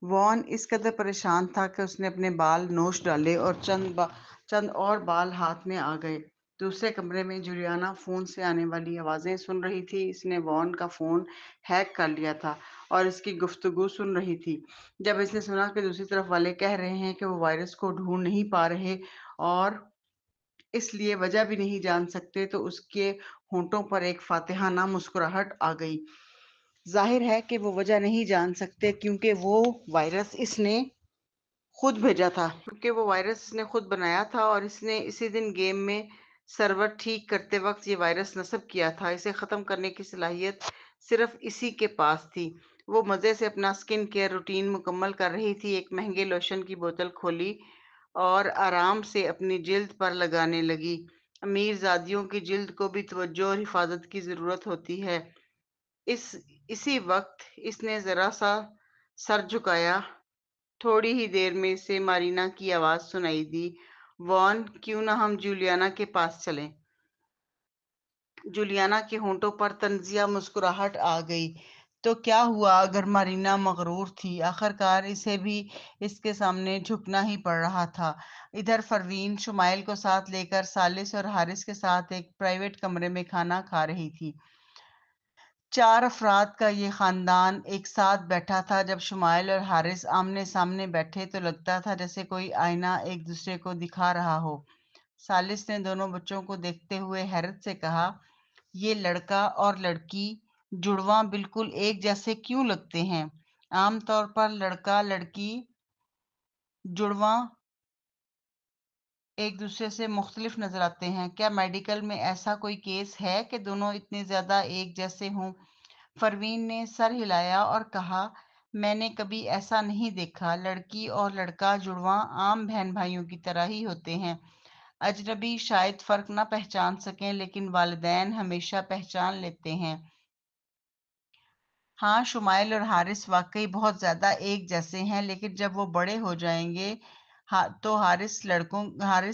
وان اس قدر پریشان تھا کہ اس نے اپنے بال نوچ ڈالے اور چند اور بال ہاتھ میں آ گئے۔ دوسرے کمرے میں جولیانا فون سے آنے والی آوازیں سن رہی تھی۔ اس نے وان کا فون ہیک کر لیا تھا اور اس کی گفتگو سن رہی تھی۔ جب اس نے سنا کہ دوسری طرف والے کہہ رہے ہیں کہ وہ وائرس کو ڈھونڈ نہیں پا رہے اور اس لیے وجہ بھی نہیں جان سکتے، تو اس کے ہونٹوں پر ایک فاتحانہ مسکراہٹ آ گئی۔ ظاہر ہے کہ وہ وجہ نہیں جان سکتے کیونکہ وہ وائرس اس نے خود بھیجا تھا، کیونکہ وہ وائرس اس نے خود بنایا تھا اور اس نے اسی دن گیم میں سرور ٹھیک کرتے وقت یہ وائرس نصب کیا تھا۔ اسے ختم کرنے کی صلاحیت صرف اسی کے پاس تھی۔ وہ مزے سے اپنا سکن کیئر روٹین مکمل کر رہی تھی، ایک مہنگے لوشن کی بوتل کھولی اور آرام سے اپنی جلد پر لگانے لگی۔ امیر زادیوں کی جلد کو بھی توجہ اور حفاظت کی ضرورت ہوتی ہے۔ اسی وقت اس نے ذرا سا سر جھکایا۔ تھوڑی ہی دیر میں اسے مارینا کی آواز سنائی دی، وان کیوں نہ ہم جولیانا کے پاس چلیں؟ جولیانا کے ہونٹوں پر طنزیہ مسکراہٹ آ گئی۔ تو کیا ہوا اگر مارینا مغرور تھی؟ آخرکار اسے بھی اس کے سامنے جھکنا ہی پڑ رہا تھا۔ ادھر پروین شمائل کو ساتھ لے کر سالس اور حارث کے ساتھ ایک پرائیویٹ کمرے میں کھانا کھا رہی تھی۔ 4 افراد کا یہ خاندان ایک ساتھ بیٹھا تھا۔ جب شمائل اور حارث آمنے سامنے بیٹھے تو لگتا تھا جیسے کوئی آئینہ ایک دوسرے کو دکھا رہا ہو۔ سالس نے دونوں بچوں کو دیکھتے ہوئے حیرت سے کہا، یہ لڑکا اور لڑکی جڑواں بالکل ایک جیسے کیوں لگتے ہیں؟ عام طور پر لڑکا لڑکی جڑواں ایک دوسرے سے مختلف نظر آتے ہیں۔ کیا میڈیکل میں ایسا کوئی کیس ہے کہ دونوں اتنے زیادہ ایک جیسے ہوں؟ پروین نے سر ہلایا اور کہا، میں نے کبھی ایسا نہیں دیکھا۔ لڑکی اور لڑکا جڑواں عام بہن بھائیوں کی طرح ہی ہوتے ہیں۔ اجنبی شاید فرق نہ پہچان سکیں لیکن والدین ہمیشہ پہچان لیتے ہیں۔ ہاں، شمائل اور حارث واقعی بہت زیادہ ایک جیسے ہیں، لیکن جب وہ بڑے ہو جائیں گے تو حارث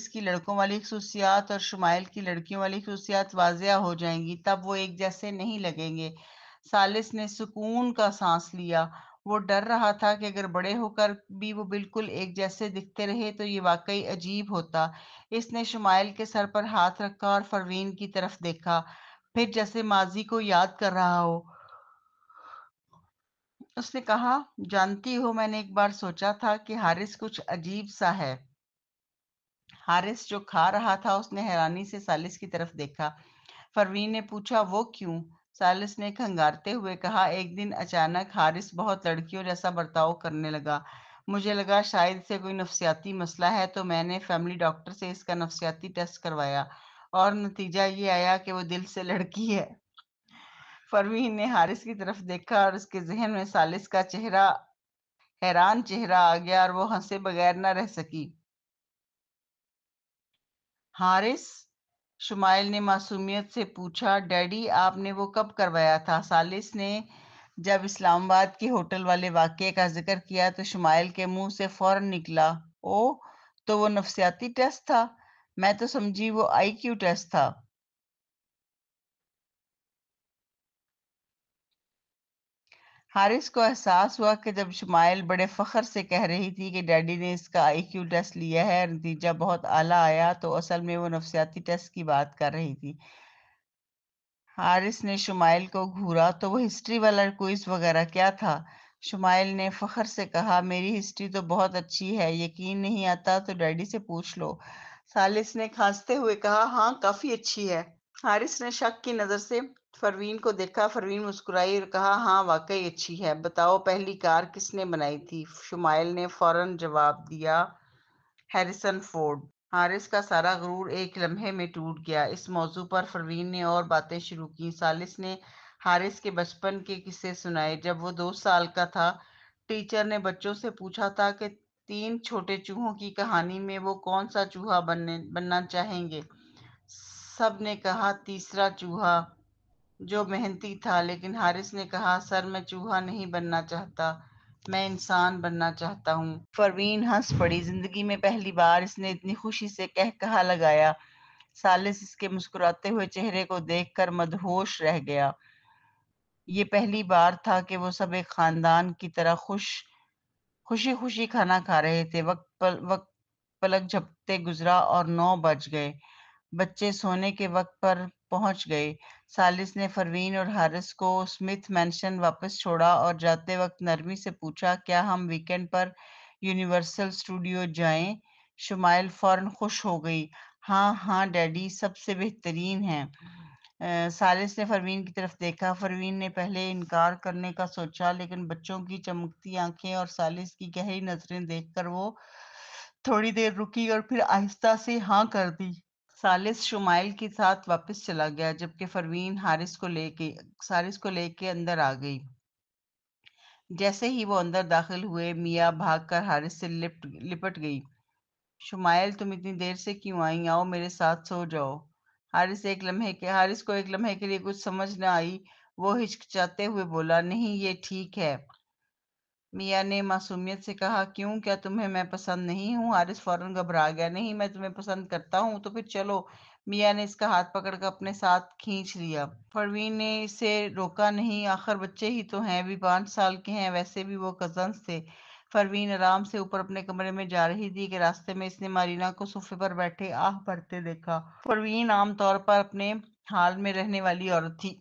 کی لڑکوں والی خصوصیات اور شمائل کی لڑکیوں والی خصوصیات واضح ہو جائیں گی، تب وہ ایک جیسے نہیں لگیں گے۔ سالس نے سکون کا سانس لیا۔ وہ ڈر رہا تھا کہ اگر بڑے ہو کر بھی وہ بالکل ایک جیسے دکھتے رہے تو یہ واقعی عجیب ہوتا۔ اس نے شمائل کے سر پر ہاتھ رکھا اور پروین کی طرف دیکھا، پھر جیسے ماضی کو یاد کر رہا ہو۔ اس نے کہا، جانتی ہو میں نے ایک بار سوچا تھا کہ حارث کچھ عجیب سا ہے۔ حارث جو کھا رہا تھا اس نے حیرانی سے سالس کی طرف دیکھا۔ پروین نے پوچھا، وہ کیوں؟ سالس نے کھنگارتے ہوئے کہا، ایک دن اچانک حارث بہت لڑکیوں جیسا برتاؤ کرنے لگا۔ مجھے لگا شاید اسے کوئی نفسیاتی مسئلہ ہے، تو میں نے فیملی ڈاکٹر سے اس کا نفسیاتی ٹیسٹ کروایا اور نتیجہ یہ آیا کہ وہ دل سے لڑکی ہے۔ پروین نے حارث کی طرف دیکھا اور اس کے ذہن میں سالس کا حیران چہرہ آ گیا اور وہ ہنسے بغیر نہ رہ سکی۔ حارث؟ شمائل نے معصومیت سے پوچھا، ڈیڈی آپ نے وہ کب کروایا تھا؟ سالس نے جب اسلام آباد کے ہوٹل والے واقعے کا ذکر کیا تو شمائل کے منہ سے فوراً نکلا، اوہ، تو وہ نفسیاتی ٹیسٹ تھا؟ میں تو سمجھی وہ آئی کیو ٹیسٹ تھا۔ حارث کو احساس ہوا کہ جب شمائل بڑے فخر سے کہہ رہی تھی کہ ڈیڈی نے اس کا آئی کیو ٹیسٹ لیا ہے اور نتیجہ بہت اعلیٰ آیا، تو اصل میں وہ نفسیاتی ٹیسٹ کی بات کر رہی تھی۔ حارث نے شمائل کو گھورا، تو وہ ہسٹری والا کوئز وغیرہ کیا تھا؟ شمائل نے فخر سے کہا، میری ہسٹری تو بہت اچھی ہے، یقین نہیں آتا تو ڈیڈی سے پوچھ لو۔ سالس نے کھانستے ہوئے کہا، ہاں کافی اچھی ہے۔ حارث نے شک کی نظر سے پروین کو دیکھا۔ پروین مسکرائی اور کہا، ہاں واقعی اچھی ہے۔ بتاؤ پہلی کار کس نے بنائی تھی؟ شمائل نے فوراً جواب دیا، ہیریسن فورڈ۔ حارث کا سارا غرور ایک لمحے میں ٹوٹ گیا۔ اس موضوع پر پروین نے اور باتیں شروع کی۔ سالس نے حارث کے بچپن کے قصے سنائے۔ جب وہ 2 سال کا تھا، ٹیچر نے بچوں سے پوچھا تھا کہ 3 چھوٹے چوہوں کی کہانی میں وہ کون سا چوہا بننا چاہیں گے؟ سب نے کہا تیسرا چوہا، جو محنتی تھا، لیکن حارث نے کہا، سر میں چوہا نہیں بننا چاہتا، میں انسان بننا چاہتا ہوں۔ پروین ہنس پڑی۔ زندگی میں پہلی بار اس نے اتنی خوشی سے قہقہا لگایا۔ سالس اس کے مسکراتے ہوئے چہرے کو دیکھ کر مدہوش رہ گیا۔ یہ پہلی بار تھا کہ وہ سب ایک خاندان کی طرح خوش خوشی خوشی کھانا کھا رہے تھے، وقت پلک جھپتے گزرا اور 9 بج گئے۔ بچے سونے کے وقت پر پہنچ گئے۔ سالس نے پروین اور حارث کو اسمتھ مینشن واپس چھوڑا اور جاتے وقت نرمی سے پوچھا، کیا ہم ویکینڈ پر یونیورسل اسٹوڈیو جائیں؟ شمائل فوراً خوش ہو گئی۔ ہاں ہاں ڈیڈی، سب سے بہترین ہے۔ سالس نے پروین کی طرف دیکھا۔ پروین نے پہلے انکار کرنے کا سوچا، لیکن بچوں کی چمکتی آنکھیں اور سالس کی گہری نظریں دیکھ کر وہ تھوڑی دیر رکی اور پھر آہستہ سے ہاں کر دی۔ سالس شمائل کے ساتھ واپس چلا گیا، جبکہ پروین حارث کو لے کے اندر آ گئی۔ جیسے ہی وہ اندر داخل ہوئے، میاں بھاگ کر حارث سے لپٹ گئی۔ شمائل، تم اتنی دیر سے کیوں آئی؟ آؤ میرے ساتھ سو جاؤ۔ حارث کو ایک لمحے کے لیے کچھ سمجھ نہ آئی۔ وہ ہچکچاتے ہوئے بولا، نہیں یہ ٹھیک ہے۔ میاں نے معصومیت سے کہا، کیوں، کیا تمہیں میں پسند نہیں ہوں؟ حارث فوراً گھبرا گیا، نہیں میں تمہیں پسند کرتا ہوں، تو پھر چلو۔ میاں نے اس کا ہاتھ پکڑ کر اپنے ساتھ کھینچ لیا۔ پروین نے اسے روکا نہیں، آخر بچے ہی تو ہیں، ابھی 5 سال کے ہیں، ویسے بھی وہ کزنز تھے۔ پروین آرام سے اوپر اپنے کمرے میں جا رہی تھی کہ راستے میں اس نے مارینا کو صوفے پر بیٹھے آہ بھرتے دیکھا۔ پروین عام طور پر اپنے حال میں رہنے والی عورت تھی۔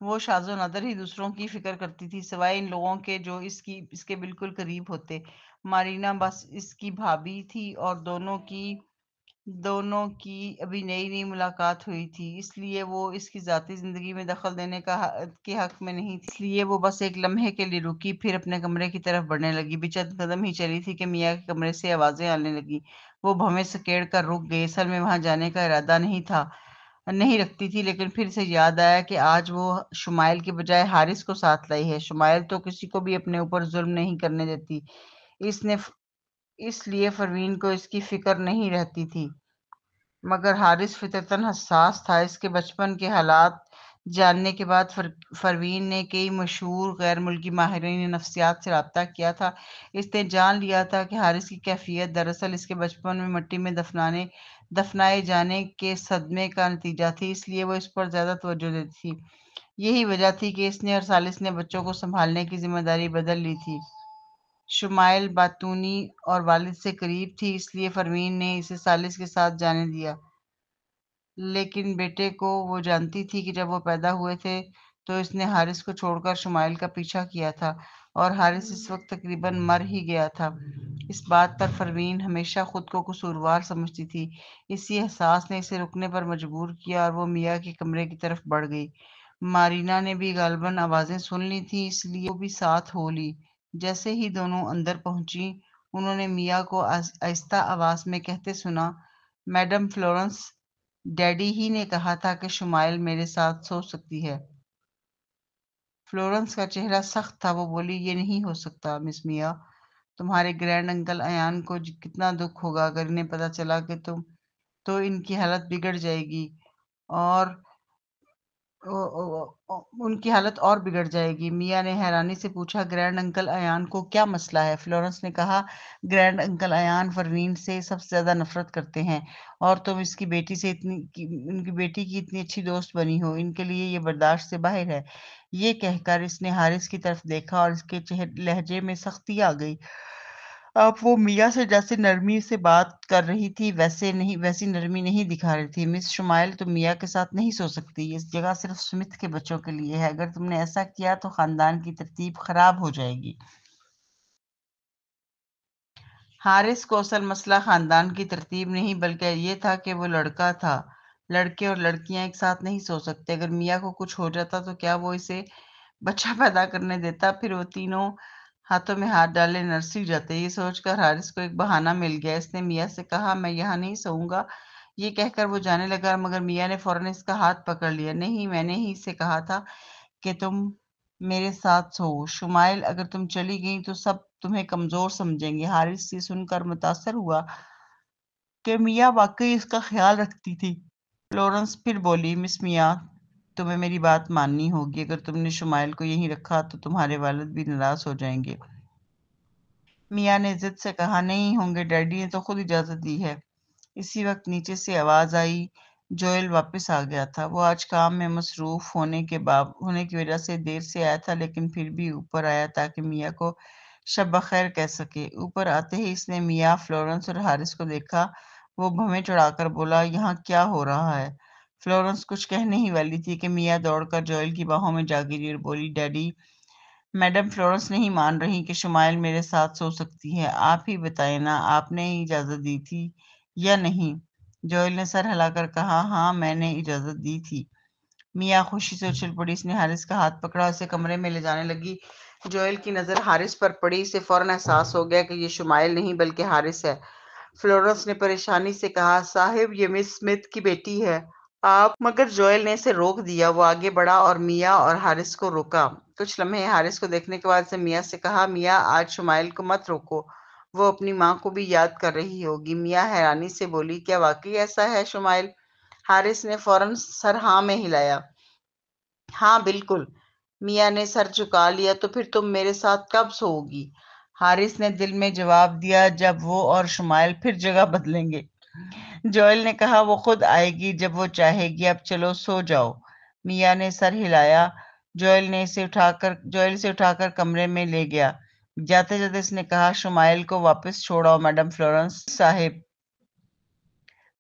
وہ شاذ و نادر ہی دوسروں کی فکر کرتی تھی، سوائے ان لوگوں کے جو اس کے بالکل قریب ہوتے۔ مارینا بس اس کی بھابھی تھی اور دونوں کی ابھی نئی نئی ملاقات ہوئی تھی، اس لیے وہ اس کی ذاتی زندگی میں دخل دینے کے حق میں نہیں تھی۔ اس لیے وہ بس ایک لمحے کے لیے رکی، پھر اپنے کمرے کی طرف بڑھنے لگی۔ بھی چند قدم ہی چلی تھی کہ میاں کے کمرے سے آوازیں آنے لگی۔ وہ بھویں سکیڑ کر رک گئی، اصل میں وہاں جانے کا ارادہ نہیں رکھتی تھی، لیکن پھر سے یاد آیا کہ آج وہ شمائل کے بجائے حارث کو ساتھ لائی ہے۔ شمائل تو کسی کو بھی اپنے اوپر ظلم نہیں کرنے دیتی، اس لیے پروین کو اس کی فکر نہیں رہتی تھی۔ مگر حارث فطرتاً حساس تھا۔ اس کے بچپن کے حالات جاننے کے بعد پروین نے کئی مشہور غیر ملکی ماہرین نفسیات سے رابطہ کیا تھا۔ اس نے جان لیا تھا کہ حارث کی کیفیت دراصل اس کے بچپن میں مٹی میں دفنائے جانے کے صدمے کا نتیجہ تھی، اس لیے وہ اس پر زیادہ توجہ دیتی تھی۔ یہی وجہ تھی کہ اس نے اور سالس نے بچوں کو سنبھالنے کی ذمہ داری بدل لی تھی۔ شمائل باتونی اور والد سے قریب تھی، اس لیے پروین نے اسے سالس کے ساتھ جانے دیا، لیکن بیٹے کو وہ جانتی تھی کہ جب وہ پیدا ہوئے تھے تو اس نے حارث کو چھوڑ کر شمائل کا پیچھا کیا تھا، اور حارث اس وقت تقریباً مر ہی گیا تھا۔ اس بات پر پروین ہمیشہ خود کو قصوروار سمجھتی تھی۔ اسی احساس نے اسے رکنے پر مجبور کیا اور وہ میاں کے کمرے کی طرف بڑھ گئی۔ مارینا نے بھی غالباً آوازیں سن لی تھی، اس لیے وہ بھی ساتھ ہو لی۔ جیسے ہی دونوں اندر پہنچی، انہوں نے میاں کو آہستہ آواز میں کہتے سنا، میڈم فلورنس، ڈیڈی ہی نے کہا تھا کہ شمائل میرے ساتھ سو سکتی ہے۔ فلورنس کا چہرہ سخت تھا، وہ بولی، یہ نہیں ہو سکتا مس میاں، تمہارے گرینڈ انکل ایان کو کتنا دکھ ہوگا اگر انہیں پتا چلا کہ تو ان کی حالت بگڑ جائے گی اور ان کی حالت اور بگڑ جائے گی۔ میاں نے حیرانی سے پوچھا، گرینڈ انکل ایان کو کیا مسئلہ ہے؟ فلورنس نے کہا، گرینڈ انکل ایان پروین سے سب سے زیادہ نفرت کرتے ہیں، اور تم ان کی بیٹی کی اتنی اچھی دوست بنی ہو، ان کے لیے یہ برداشت سے باہر ہے۔ یہ کہہ کر اس نے حارث کی طرف دیکھا اور اس کے لہجے میں سختی آ گئی۔ اب وہ میاں سے جیسے نرمی سے بات کر رہی تھی ویسی نرمی نہیں دکھا رہی تھی۔ مس شمائل، تم میاں کے ساتھ نہیں سو سکتی، اس جگہ صرف سمتھ کے بچوں کے لیے ہے، اگر تم نے ایسا کیا تو خاندان کی ترتیب خراب ہو جائے گی۔ حارث کو اصل مسئلہ خاندان کی ترتیب نہیں بلکہ یہ تھا کہ وہ لڑکا تھا۔ لڑکے اور لڑکیاں ایک ساتھ نہیں سو سکتے۔ اگر میاں کو کچھ ہو جاتا تو کیا وہ اسے بچہ پیدا کرنے دیتا؟ پھر وہ تینوں ہاتھوں میں ہاتھ ڈالے نرسری جاتے۔ یہ سوچ کر حارث کو ایک بہانہ مل گیا۔ اس نے میاں سے کہا، میں یہاں نہیں سوؤں گا۔ یہ کہہ کر وہ جانے لگا، مگر میاں نے فوراً اس کا ہاتھ پکڑ لیا۔ نہیں، میں نے ہی اسے کہا تھا کہ تم میرے ساتھ سو۔ شمائل، اگر تم چلی گئی تو سب تمہیں کمزور سمجھیں گے۔ حارث سے سن کر متاثر ہوا کہ میاں واقعی اس کا خیال رکھتی تھی۔ فلورنس پھر بولی، مس میاں، تمہیں میری بات ماننی ہوگی، اگر تم نے شمائل کو یہیں رکھا تو تمہارے والد بھی ناراض ہو جائیں گے۔ میاں نے ضد سے کہا، نہیں ہوں گے، ڈیڈی نے تو خود اجازت دی ہے۔ اسی وقت نیچے سے آواز آئی، جوئل واپس آ گیا تھا۔ وہ آج کام میں مصروف ہونے کی وجہ سے دیر سے آیا تھا، لیکن پھر بھی اوپر آیا تاکہ میاں کو شب بخیر کہہ سکے۔ اوپر آتے ہی اس نے میاں، فلورنس اور حارث کو دیکھا۔ وہ بھویں چڑھا کر بولا، یہاں کیا ہو رہا ہے؟ فلورنس کچھ کہنے ہی والی تھی کہ میاں دوڑ کر جوئل کی باہوں میں جا گری اور بولی، ڈیڈی، میڈم فلورنس نہیں مان رہی کہ شمائل میرے ساتھ سو سکتی ہے۔ آپ ہی بتائیں نا، آپ نے ہی اجازت دی تھی یا نہیں؟ جوئل نے سر ہلا کر کہا، ہاں میں نے اجازت دی تھی۔ میاں خوشی سے اچھل پڑی۔ اس نے حارث کا ہاتھ پکڑا، اسے کمرے میں لے جانے لگی۔ جوئل کی نظر حارث پر پڑی۔ اسے فوراً احساس ہو گیا کہ یہ شمائل نہیں بلکہ حارث ہے۔ فلورنس نے پریشانی سے کہا، صاحب یہ مس اسمتھ کی بیٹی ہے۔ آپ مگر جوئل نے اسے روک دیا۔ وہ آگے بڑھا اور میاں اور حارث کو روکا۔ کچھ لمحے حارث کو دیکھنے کے بعد اسے میاں سے کہا، میاں آج شمائل کو مت روکو، وہ اپنی ماں کو بھی یاد کر رہی ہوگی۔ میاں حیرانی سے بولی، کیا واقعی ایسا ہے شمائل؟ حارث نے فوراً سر ہاں میں ہلایا۔ ہاں بالکل۔ میاں نے سر جھکا لیا، تو پھر تم میرے ساتھ کب سوؤ گی؟ حارث نے دل میں جواب دیا، جب وہ اور شمائل پھر جگہ بدلیں گے۔ جوئل نے کہا، وہ خود آئے گی جب وہ چاہے گی، اب چلو سو جاؤ۔ میاں نے سر ہلایا۔ جوئل سے اٹھا کر کمرے میں لے گیا۔ جاتے جاتے اس نے کہا، شمائل کو واپس چھوڑاؤ میڈم فلورنس صاحب۔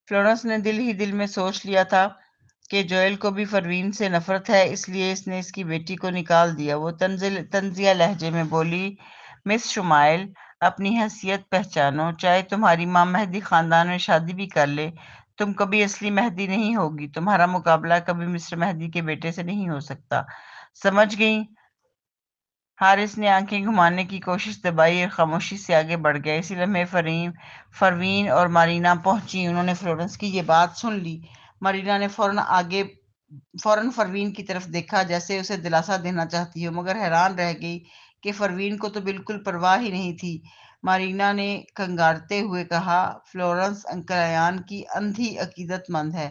فلورنس نے دل ہی دل میں سوچ لیا تھا کہ جوئل کو بھی پروین سے نفرت ہے، اس لیے اس نے اس کی بیٹی کو نکال دیا۔ وہ طنزیہ لہجے میں بولی، مس شمائل، اپنی حیثیت پہچانو۔ چاہے تمہاری ماں مہدی خاندان میں شادی بھی کر لے، تم کبھی اصلی مہدی نہیں ہوگی۔ تمہارا مقابلہ کبھی مسٹر مہدی کے بیٹے سے نہیں ہو سکتا، سمجھ گئی؟ حارث نے آنکھیں گھمانے کی کوشش دبائی اور خاموشی سے آگے بڑھ گیا۔ اسی لمحے پروین اور مارینا پہنچی۔ انہوں نے فلورنس کی یہ بات سن لی۔ مارینا نے فوراً پروین کی طرف دیکھا، جیسے اسے دلاسا دینا چاہتی ہو، مگر حیران رہ گئی کہ پروین کو تو بالکل پرواہ ہی نہیں تھی۔ مارینا نے کنگارتے ہوئے کہا، فلورنس انکل ایان کی اندھی عقیدت مند ہے۔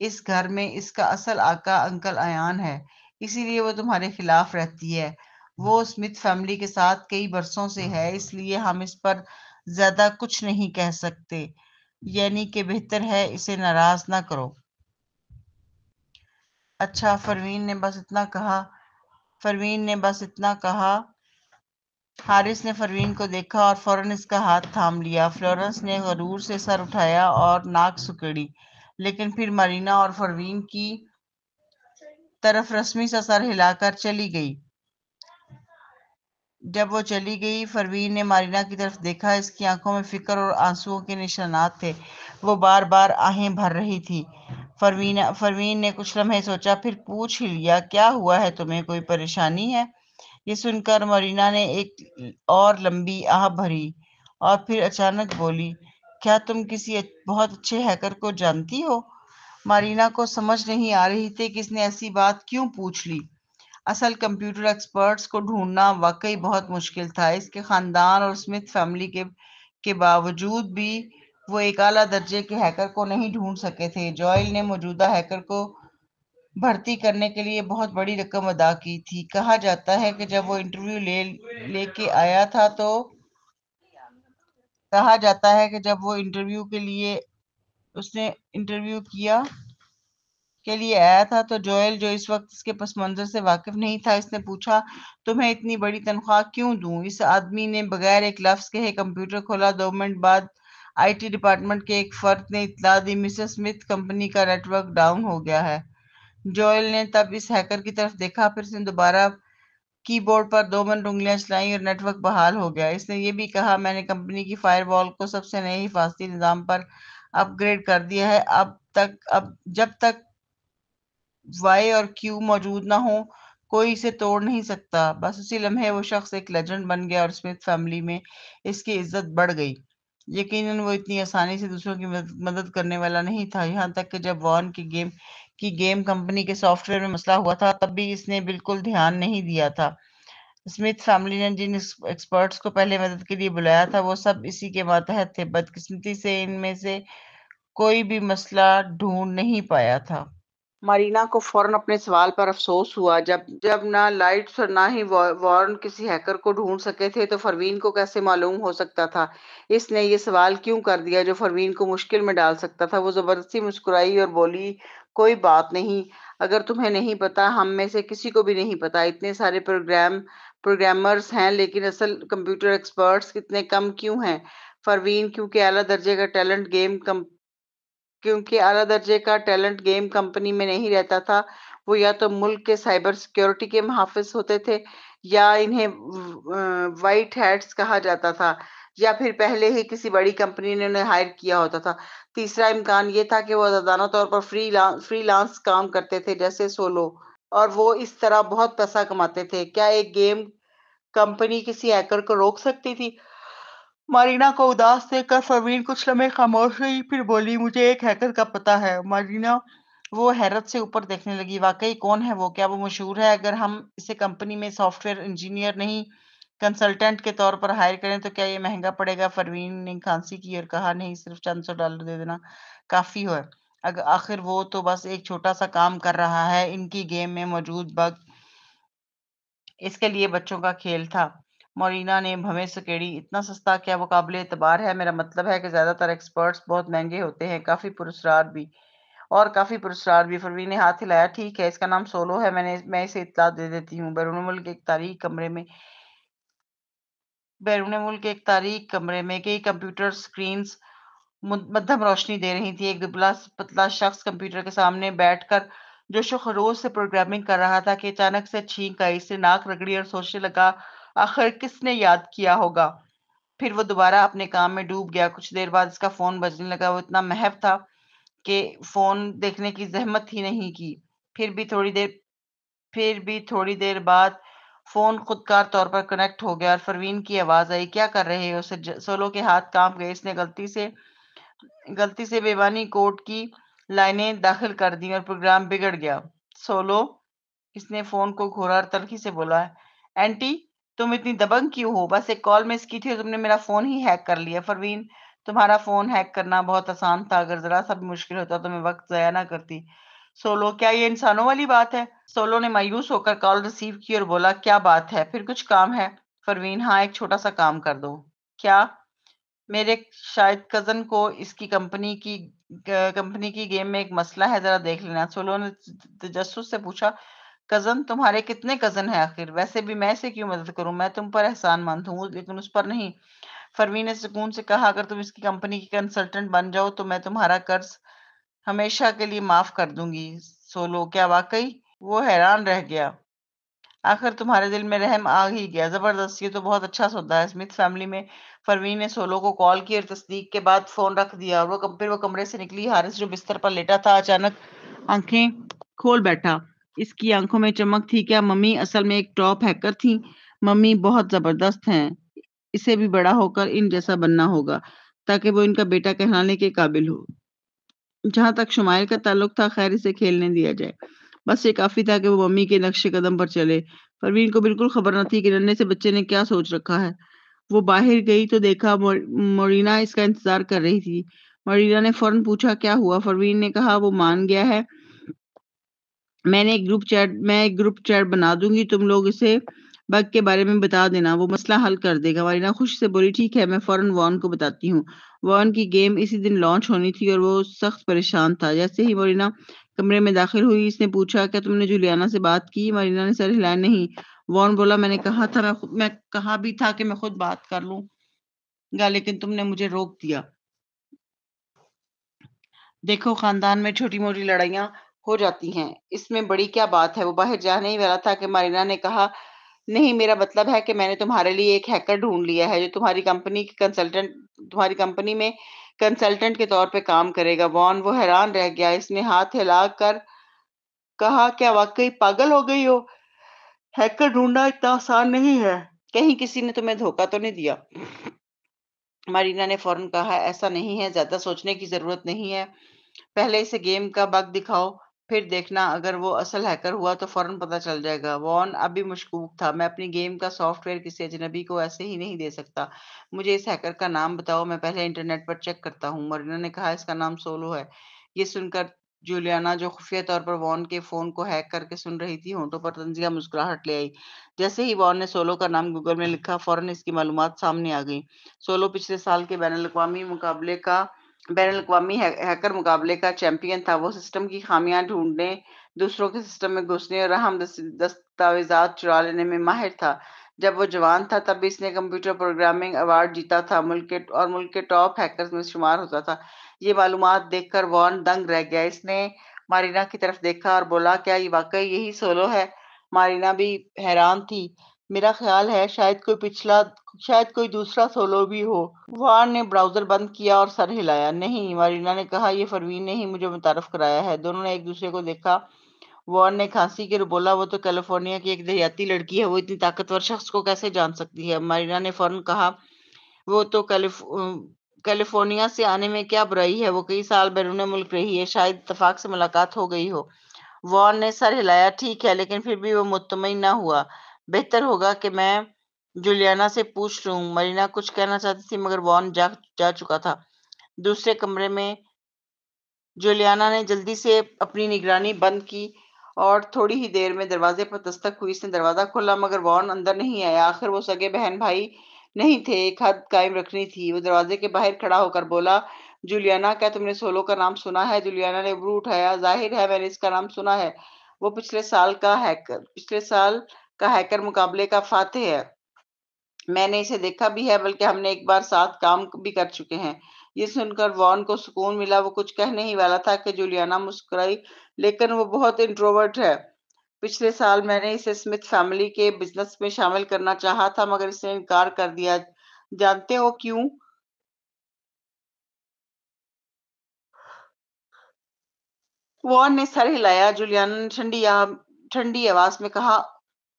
اس گھر میں اس کا اصل آقا انکل ایان ہے، اسی لیے وہ تمہارے خلاف رہتی ہے۔ وہ اسمتھ فیملی کے ساتھ کئی برسوں سے ہے، اس لیے ہم اس پر زیادہ کچھ نہیں کہہ سکتے، یعنی کہ بہتر ہے اسے ناراض نہ کرو۔ اچھا، پروین نے بس اتنا کہا۔ حارث نے پروین کو دیکھا اور فوراً اس کا ہاتھ تھام لیا۔ فلورنس نے غرور سے سر اٹھایا اور ناک سکیڑی، لیکن پھر مارینا اور پروین کی طرف رسمی سا سر ہلا کر چلی گئی۔ جب وہ چلی گئی، پروین نے مارینا کی طرف دیکھا۔ اس کی آنکھوں میں فکر اور آنسوؤں کے نشانات تھے۔ وہ بار بار آہیں بھر رہی تھی۔ پروین نے کچھ لمحے سوچا، پھر پوچھ ہی لیا، کیا ہوا ہے تمہیں؟ کوئی پریشانی ہے؟ یہ سن کر مارینا نے ایک اور لمبی آہ بھری اور پھر اچانک بولی، کیا تم کسی بہت اچھے ہیکر کو جانتی ہو؟ مارینا کو سمجھ نہیں آ رہی تھی کہ اس نے ایسی بات کیوں پوچھ لی۔ اصل کمپیوٹر ایکسپرٹس کو ڈھونڈنا واقعی بہت مشکل تھا۔ اس کے خاندان اور اسمتھ فیملی کے باوجود بھی وہ ایک اعلیٰ درجے کے ہیکر کو نہیں ڈھونڈ سکے تھے۔ جوئل نے موجودہ ہیکر کو بھرتی کرنے کے لیے بہت بڑی رقم ادا کی تھی۔ کہا جاتا ہے کہ جب وہ انٹرویو لے کے آیا تھا تو جوئل، جو اس وقت اس کے پس منظر سے واقف نہیں تھا، اس نے پوچھا، تمہیں اتنی بڑی تنخواہ کیوں دوں؟ اس آدمی نے بغیر ایک لفظ کہے کمپیوٹر کھولا۔ 2 منٹ بعد آئی ٹی ڈپارٹمنٹ کے ایک فرد نے اطلاع دی، مسز اسمتھ کمپنی کا نیٹ ورک ڈاؤن ہو گیا ہے۔ جوئل نے تب اس ہیکر کی طرف دیکھا، پھر اس نے دوبارہ کی بورڈ پر 2 منٹ انگلیاں چلائیں اور نیٹ ورک بحال ہو گیا۔ اس نے یہ بھی کہا، میں نے کمپنی کی فائر وال کو سب سے نئے حفاظتی نظام پر اپ گریڈ کر دیا ہے۔ اب جب تک وائی اور کیو موجود نہ ہوں، کوئی اسے توڑ نہیں سکتا۔ بس اسی لمحے وہ شخص ایک لیجنڈ بن گیا اور اسمتھ فیملی میں اس کی عزت بڑھ گئی۔ یقیناً وہ اتنی آسانی سے دوسروں کی مدد کرنے والا نہیں تھا، یہاں تک کہ جب وان کی گیم کمپنی کے سافٹ ویئر میں مسئلہ ہوا تھا، تب بھی اس نے بالکل دھیان نہیں دیا تھا۔ اسمتھ فیملی نے جن ایکسپرٹس کو پہلے مدد کے لیے بلایا تھا، وہ سب اسی کے ماتحت تھے۔ بدقسمتی سے ان میں سے کوئی بھی مسئلہ ڈھونڈ نہیں پایا تھا۔ مارینا کو فوراً اپنے سوال پر افسوس ہوا۔ جب نہ لائٹس اور نہ ہی وارن کسی ہیکر کو ڈھونڈ سکے تھے تو پروین کو کیسے معلوم ہو سکتا تھا؟ اس نے یہ سوال کیوں کر دیا جو پروین کو مشکل میں ڈال سکتا تھا؟ وہ زبردستی مسکرائی اور بولی، کوئی بات نہیں، اگر تمہیں نہیں پتا، ہم میں سے کسی کو بھی نہیں پتا۔ اتنے سارے پروگرامرز ہیں لیکن اصل کمپیوٹر ایکسپرٹس اتنے کم کیوں ہیں؟ پروین کیونکہ اعلیٰ درجے کا ٹیلنٹ گیم کمپنی میں نہیں رہتا تھا۔ وہ یا تو ملک کے سائبر سیکیورٹی کے محافظ ہوتے تھے، یا انہیں وائٹ ہیٹس کہا جاتا تھا، یا پھر پہلے ہی کسی بڑی کمپنی نے انہیں ہائر کیا ہوتا تھا۔ تیسرا امکان یہ تھا کہ وہ آزادانہ طور پر فری لانس کام کرتے تھے جیسے سولو، اور وہ اس طرح بہت پیسہ کماتے تھے۔ کیا ایک گیم کمپنی کسی ہیکر کو روک سکتی تھی؟ مارینا کو اداس دیکھ کر پروین کچھ لمحے خاموش رہی، پھر بولی، مجھے ایک ہیکر کا پتہ ہے۔ مارینا وہ حیرت سے اوپر دیکھنے لگی۔ واقعی کون ہے وہ؟ کیا وہ مشہور ہے؟ اگر ہم اسے کمپنی میں سافٹ ویئر انجینئر نہیں، کنسلٹنٹ کے طور پر ہائر کریں تو کیا یہ مہنگا پڑے گا؟ پروین نے کھانسی کی اور کہا، نہیں، صرف چند $100 دے دینا کافی ہے۔ آخر وہ تو بس ایک چھوٹا سا کام کر رہا ہے۔ ان کی گیم میں موجود بگ اس کے لیے بچوں کا کھیل تھا۔ مورینا نے بھویں سکیڑی، اتنا سستا؟ کیا وہ قابل اعتبار ہے؟ میرا مطلب ہے کہ زیادہ تر ایکسپرٹس بہت مہنگے ہوتے ہیں، کافی پراسرار بھی۔ پروین نے ہاتھ ہلایا، ٹھیک ہے، اس کا نام سولو ہے، میں اسے اطلاع دے دیتی ہوں۔ بیرون ملک ایک تاریک کمرے میں کئی کمپیوٹر سکرینز مدھم روشنی دے رہی تھی۔ ایک دبلا پتلا شخص کمپیوٹر کے سامنے بیٹھ کر جوش و خروش سے پروگرامنگ کر رہا تھا کہ اچانک سے چھینک آئی۔ اس نے ناک رگڑی اور سوچنے لگا، آخر کس نے یاد کیا ہوگا؟ پھر وہ دوبارہ اپنے کام میں ڈوب گیا۔ کچھ دیر بعد اس کا فون بجنے لگا۔ وہ اتنا محو تھا کہ فون دیکھنے کی زحمت ہی نہیں کی۔ پھر بھی تھوڑی دیر بعد فون خودکار طور پر کنیکٹ ہو گیا اور پروین کی آواز آئی، کیا کر رہے ہو؟ سولو کے ہاتھ کانپ گئے۔ اس نے غلطی سے بیوانی کوڈ کی لائنیں داخل کر دیں اور پروگرام بگڑ گیا۔ سولو، اس نے فون کو گھورا اور تلخی سے بولا، اینٹی، تم اتنی دبنگ کیوں ہو؟ بس ایک کال مس کی تھی اور تم نے میرا فون ہی ہیک کر لیا۔ پروین، تمہارا فون ہیک کرنا بہت آسان تھا، اگر ذرا سا بھی مشکل ہوتا تو میں وقت ضائع نہ کرتی۔ سولو، کیا یہ انسانوں والی بات ہے؟ سولو نے مایوس ہو کر کال ریسیو کی اور بولا، کیا بات ہے؟ پھر کچھ کام ہے؟ پروین، ہاں، ایک چھوٹا سا کام کر دو۔ کیا؟ میرے شاید کزن کو اس کی کمپنی کی گیم میں ایک مسئلہ ہے، ذرا دیکھ لینا۔ سولو نے تجسس سے پوچھا، کزن؟ تمہارے کتنے کزن ہیں آخر؟ ویسے بھی میں اسے کیوں مدد کروں؟ میں تم پر احسان مند ہوں لیکن اس پر نہیں۔ پروین نے سکون سے کہا، اگر تم اس کی کمپنی کی کنسلٹنٹ بن جاؤ تو میں تمہارا قرض ہمیشہ کے لیے معاف کر دوں گی۔ سولو، کیا واقعی؟ وہ حیران رہ گیا۔ آخر تمہارے دل میں رحم آ ہی گیا، زبردست، یہ تو بہت اچھا سودا ہے۔ اسمتھ فیملی میں پروین نے سولو کو کال کی اور تصدیق کے بعد فون رکھ دیا اور پھر وہ کمرے سے نکلی۔ حارث جو بستر پر لیٹا تھا اچانک آنکھیں کھول بیٹھا۔ اس کی آنکھوں میں چمک تھی۔ کیا ممی اصل میں ایک ٹاپ ہیکر تھیں؟ ممی بہت زبردست ہیں، اسے بھی بڑا ہو کر ان جیسا بننا ہوگا تاکہ وہ ان کا بیٹا کہلانے کے قابل ہو۔ جہاں تک شمائل کا تعلق تھا، خیر اسے کھیلنے دیا جائے، بس یہ کافی تھا کہ وہ ممی کے نقش قدم پر چلے۔ پروین کو بالکل خبر نہ تھی کہ ننھے سے بچے نے کیا سوچ رکھا ہے۔ وہ باہر گئی تو دیکھا مورینا اس کا انتظار کر رہی تھی۔ مورینا نے فوراً پوچھا، کیا ہوا؟ پروین نے کہا، وہ مان گیا ہے، میں ایک گروپ چیٹ بنا دوں گی، تم لوگ اسے بگ کے بارے میں بتا دینا، وہ مسئلہ حل کر دے گا۔ مارینا خوشی سے بولی، ٹھیک ہے، میں فوراً وان کو بتاتی ہوں۔ وان کی گیم اسی دن لانچ ہونی تھی اور وہ سخت پریشان تھا۔ جیسے ہی مورینا کمرے میں داخل ہوئی، اس نے پوچھا، کیا تم نے جولیانا سے بات کی؟ مارینا نے سر ہلایا، نہیں۔ وان بولا، میں نے کہا بھی تھا کہ میں خود بات کر لوں گا لیکن تم نے مجھے روک دیا۔ دیکھو، خاندان میں چھوٹی موٹی لڑائیاں ہو جاتی ہیں، اس میں بڑی کیا بات ہے؟ وہ باہر جانے ہی والا تھا کہ مارینا نے کہا، نہیں، میرا مطلب ہے کہ میں نے تمہارے لیے ایک ہیکر ڈھونڈ لیا ہے جو تمہاری کمپنی میں کنسلٹنٹ کے طور پہ کام کرے گا۔ وان، وہ حیران رہ گیا۔ اس نے ہاتھ ہلا کر کہا، کیا واقعی پاگل ہو گئی ہو؟ ہیکر ڈھونڈنا اتنا آسان نہیں ہے۔ کہیں کسی نے تمہیں دھوکہ تو نہیں دیا؟ مارینا نے فوراً کہا، ایسا نہیں ہے، زیادہ سوچنے کی ضرورت نہیں ہے، پہلے اسے گیم کا بگ دکھاؤ، پھر دیکھنا اگر وہ اصل ہیکر ہوا تو فوراً پتہ چل جائے گا۔ وان اب بھی مشکوک تھا، میں اپنی گیم کا سافٹ ویئر کسی اجنبی کو ایسے ہی نہیں دے سکتا، مجھے اس ہیکر کا نام بتاؤ، میں پہلے انٹرنیٹ پر چیک کرتا ہوں۔ مارینا نے کہا، اس کا نام سولو ہے۔ یہ سن کر جولیانا جو خفیہ طور پر وان کے فون کو ہیک کر کے سن رہی تھی، ہونٹوں پر طنزیہ مسکراہٹ لے آئی۔ جیسے ہی وان نے سولو کا نام گوگل میں لکھا، فوراً اس کی معلومات سامنے آ گئیں۔ سولو پچھلے سال کے بین الاقوامی ہیکر مقابلے کا چیمپئن تھا۔ وہ سسٹم کی خامیاں ڈھونڈنے، دوسروں کے سسٹم میں گھسنے اور اہم دستاویزات چرا لینے میں ماہر تھا۔ جب وہ جوان تھا تب بھی اس نے کمپیوٹر پروگرامنگ ایوارڈ جیتا تھا، ملک کے ٹاپ ہیکرز میں شمار ہوتا تھا۔ یہ معلومات دیکھ کر وان دنگ رہ گیا۔ اس نے مارینا کی طرف دیکھا اور بولا، کیا یہ واقعی یہی سولو ہے؟ مارینا بھی حیران تھی۔ میرا خیال ہے شاید کوئی دوسرا سولو بھی ہو۔ وان نے براؤزر بند کیا اور سر ہلایا۔ نہیں، مارینا نے کہا، یہ پروین نے ہی مجھے متعارف کرایا ہے۔ دونوں نے ایک دوسرے کو دیکھا۔ وان نے کھانسی کے بولا، وہ تو کیلیفورنیا کی ایک دیہاتی لڑکی ہے، وہ اتنی طاقتور شخص کو کیسے جان سکتی ہے؟ مارینا نے فوراً کہا، وہ تو کیلیفورنیا سے آنے میں کیا برائی ہے؟ وہ کئی سال بیرون ملک رہی ہے، شاید اتفاق سے ملاقات ہو گئی ہو۔ وان نے سر ہلایا۔ ٹھیک ہے، لیکن پھر بھی وہ مطمئن نہ ہوا۔ بہتر ہوگا کہ میں جولیانا سے پوچھ لوں۔ مارینا کچھ کہنا چاہتی تھی مگر وان جا چکا تھا۔ دوسرے کمرے میں جولیانا نے جلدی سے اپنی نگرانی بند کی اور تھوڑی ہی دیر میں دروازے پر دستک ہوئی۔ اس نے دروازہ کھولا مگر وان اندر نہیں آیا۔ آخر وہ سگے بہن بھائی نہیں تھے، ایک حد قائم رکھنی تھی۔ وہ دروازے کے باہر کھڑا ہو کر بولا، جولیانا، کیا تم نے سولو کا نام سنا ہے؟ جولیانا نے ابرو اٹھایا۔ ظاہر ہے میں نے اس کا نام سنا ہے۔ وہ پچھلے سال کا ہیکر مقابلے کا فاتح ہے۔ میں نے اسے دیکھا بھی ہے، بلکہ ہم نے ایک بار ساتھ کام بھی کر چکے ہیں۔ یہ سن کر وان کو سکون ملا۔ وہ کچھ کہنے ہی والا تھا کہ جولیانا مسکرائی، لیکن وہ بہت انٹروورٹ ہے۔ پچھلے سال میں نے اسے اسمتھ فیملی کے بزنس میں شامل کرنا چاہا تھا مگر اس نے انکار کر دیا۔ جانتے ہو کیوں؟ وان نے سر ہلایا۔ جولیانا نے ٹھنڈی آواز میں کہا،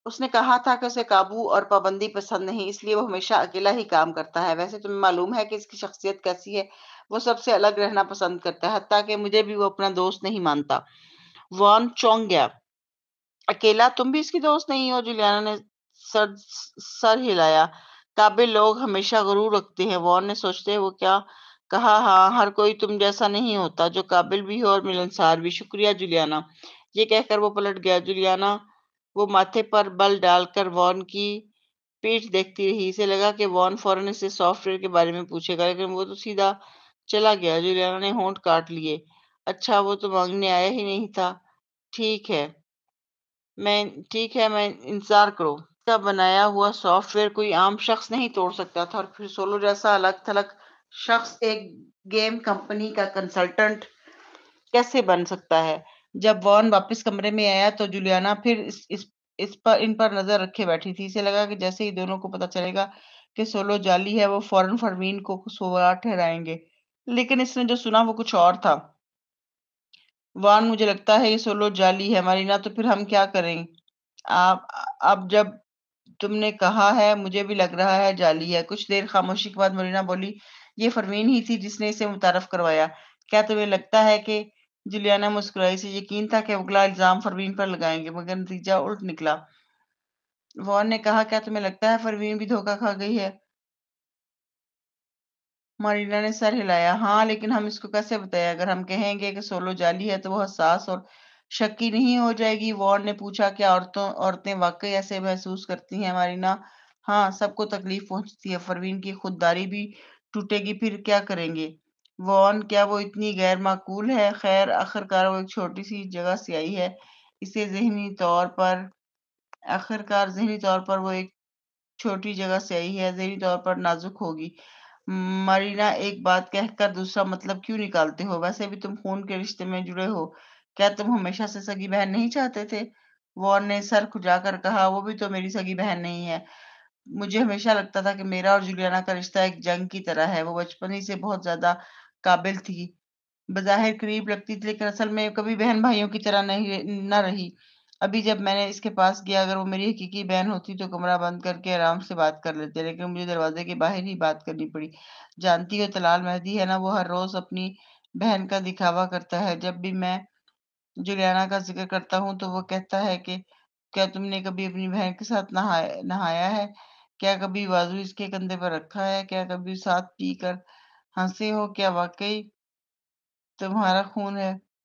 اس نے کہا تھا کہ اسے قابو اور پابندی پسند نہیں، اس لیے وہ ہمیشہ اکیلا ہی کام کرتا ہے۔ ویسے تمہیں معلوم ہے کہ اس کی شخصیت کیسی ہے؟ وہ سب سے الگ رہنا پسند کرتا ہے، حتیٰ کہ مجھے بھی وہ اپنا دوست نہیں مانتا۔ وان چونک گیا۔ اکیلا؟ تم بھی اس کی دوست نہیں ہو؟ جولیانا نے سر سر ہلایا۔ قابل لوگ ہمیشہ غرور رکھتے ہیں، وان نے سوچتے ہوئے کیا کہا۔ ہاں، ہر کوئی تم جیسا نہیں ہوتا، جو قابل بھی ہو اور ملنسار بھی۔ شکریہ جولیانا۔ یہ کہہ کر وہ پلٹ گیا۔ جولیانا وہ ماتھے پر بل ڈال کر وان کی پیٹھ دیکھتی رہی۔ اسے لگا کہ وان فوراً اسے سافٹ ویئر کے بارے میں پوچھے گا، لیکن وہ تو سیدھا چلا گیا۔ جولیانا نے ہونٹ کاٹ لیے۔ اچھا، وہ تو مانگنے آیا ہی نہیں تھا۔ ٹھیک ہے، میں انتظار کرو۔ کا بنایا ہوا سافٹ ویئر کوئی عام شخص نہیں توڑ سکتا تھا، اور پھر سولو جیسا الگ تھلگ شخص ایک گیم کمپنی کا کنسلٹنٹ کیسے بن سکتا ہے؟ جب وان واپس کمرے میں آیا تو جولیانا پھر ان پر نظر رکھے بیٹھی تھی۔ اسے لگا کہ جیسے ہی دونوں کو پتہ چلے گا کہ سولو جعلی ہے، وہ فوراً پروین کو قصوروار ٹھہرائیں گے۔ لیکن اس نے جو سنا وہ کچھ اور تھا۔ وان، مجھے لگتا ہے یہ سولو جعلی ہے۔ مارینا، تو پھر ہم کیا کریں؟ آپ اب جب تم نے کہا ہے، مجھے بھی لگ رہا ہے جعلی ہے۔ کچھ دیر خاموشی کے بعد مرینا بولی، یہ پروین ہی تھی جس نے اسے متعارف کروایا۔ کیا تمہیں لگتا ہے کہ جولیانا مسکرائی؟ سے یقین تھا کہ اگلا الزام پروین پر لگائیں گے، مگر نتیجہ الٹ نکلا۔ وان نے کہا، کیا تمہیں لگتا ہے پروین بھی دھوکہ کھا گئی ہے؟ مارینا نے سر ہلایا۔ ہاں، لیکن ہم اس کو کیسے بتائیں؟ اگر ہم کہیں گے کہ سولو جعلی ہے تو وہ حساس اور شکی نہیں ہو جائے گی؟ وارن نے پوچھا، کیا عورتیں واقعی ایسے محسوس کرتی ہیں؟ مارینا، ہاں، سب کو تکلیف پہنچتی ہے، پروین کی خودداری بھی ٹوٹے گی، پھر کیا کریں گے؟ وارن، کیا وہ اتنی غیر معقول ہے؟ خیر، آخرکار وہ ایک چھوٹی سی جگہ سے آئی ہے، اسے ذہنی طور پر وہ ایک چھوٹی جگہ سے آئی ہے، ذہنی طور پر نازک ہوگی۔ مارینا، ایک بات کہہ کر دوسرا مطلب کیوں نکالتے ہو؟ ویسے بھی تم خون کے رشتے میں جڑے ہو، کیا تم ہمیشہ سے سگی بہن نہیں چاہتے تھے؟ وارن نے سر کھجا کر کہا، وہ بھی تو میری سگی بہن نہیں ہے۔ مجھے ہمیشہ لگتا تھا کہ میرا اور جولیانا کا رشتہ ایک جنگ کی طرح ہے۔ وہ بچپن ہی سے بہت زیادہ قابل تھی، بظاہر قریب لگتی تھی، لیکن اصل میں کبھی بہن بھائیوں کی طرح نہ رہی۔ ابھی جب میں نے اس کے پاس گیا، اگر وہ میری حقیقی بہن ہوتی تو کمرہ بند کر کے آرام سے بات کر لیتے، لیکن مجھے دروازے کے باہر ہی بات کرنی پڑی۔ جانتی ہو طلال مہدی ہے نا، وہ ہر روز اپنی بہن کا دکھاوا کرتا ہے۔ جب بھی میں جولیانا کا ذکر کرتا ہوں تو وہ کہتا ہے کہ کیا تم نے کبھی اپنی بہن کے ساتھ نہایا ہے؟ کیا کبھی بازو اس کے کندھے پر رکھا ہے؟ کیا کبھی ساتھ پی کر ہنسے ہو؟ کیا واقعی تمہارا خون ہے؟